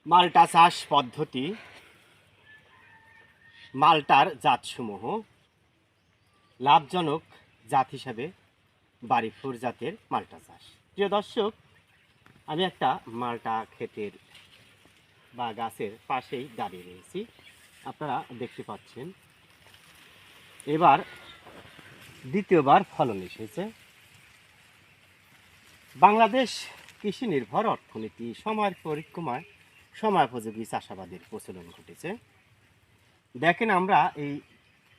মাল্টা চাষ পদ্ধতি, মাল্টার জাতসমূহ, লাভজনক জাত হিসাবে বাড়িফুর জাতের মাল্টা চাষ। প্রিয় দর্শক, আমি একটা মাল্টা ক্ষেতের বা গাছের পাশেই দাঁড়িয়ে রয়েছি, আপনারা দেখতে পাচ্ছেন। এবার দ্বিতীয়বার ফলন এসেছে। বাংলাদেশ কৃষি নির্ভর অর্থনীতি, সময়ের পরিক্রমায় সময়োপযোগী চাষাবাদের প্রচলন ঘটেছে। দেখেন, আমরা এই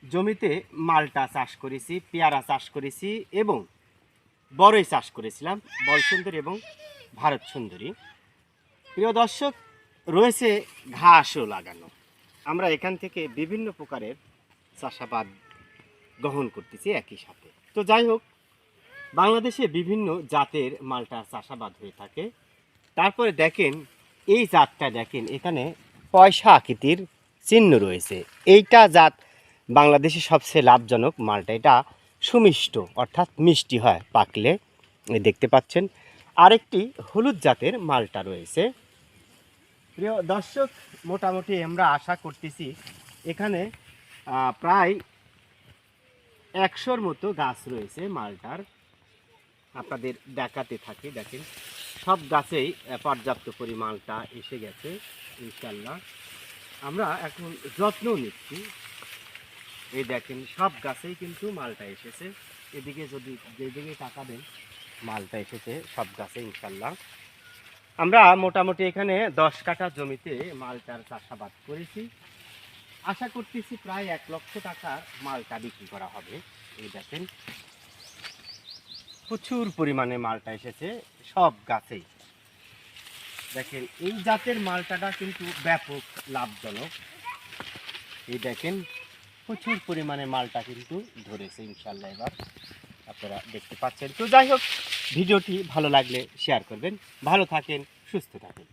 জমিতে মাল্টা চাষ করেছি, পেয়ারা চাষ করেছি এবং বড়ই চাষ করেছিলাম, বলসুন্দরী এবং ভারত সুন্দরী। প্রিয় দর্শক, রয়েছে ঘাসও লাগানো। আমরা এখান থেকে বিভিন্ন প্রকারের চাষাবাদ গ্রহণ করতেছি একই সাথে। তো যাই হোক, বাংলাদেশে বিভিন্ন জাতের মাল্টার চাষাবাদ হয়ে থাকে। তারপরে দেখেন, এই জাতটা দেখেন, এখানে পয়সা আকৃতির চিহ্ন রয়েছে। এইটা জাত বাংলাদেশে সবচেয়ে লাভজনক মালটা। এটা সুমিষ্ট, অর্থাৎ মিষ্টি হয় পাকলে, দেখতে পাচ্ছেন। আরেকটি হলুদ জাতের মালটা রয়েছে। প্রিয় দর্শক, মোটামুটি আমরা আশা করতেছি এখানে প্রায় 100-র মতো গাছ রয়েছে মালটার। আপনাদের দেখাতে থাকি। দেখেন, সব গাছেই পর্যাপ্ত পরিমাণটা এসে গেছে ইনশাল্লাহ। আমরা এখন যত্ন নিচ্ছি। এই দেখেন, সব গাছেই কিন্তু মালটা এসেছে। এদিকে যদি যেদিকে তাকাবেন, মালটা এসেছে সব গাছে ইনশাল্লাহ। আমরা মোটামুটি এখানে 10 কাঠা জমিতে মালটার চাষাবাদ করেছি। আশা করতেছি প্রায় 1 লক্ষ টাকার মালটা বিক্রি করা হবে। এই দেখেন, প্রচুর পরিমাণে মালটা এসেছে সব গাছেই। দেখেন, এই জাতের মালটাটা কিন্তু ব্যাপক লাভজনক। এই দেখেন, প্রচুর পরিমাণে মালটা কিন্তু ধরেছে ইনশাল্লাহ। এবার আপনারা দেখতে পাচ্ছেন। তো যাই হোক, ভিডিওটি ভালো লাগলে শেয়ার করবেন। ভালো থাকেন, সুস্থ থাকেন।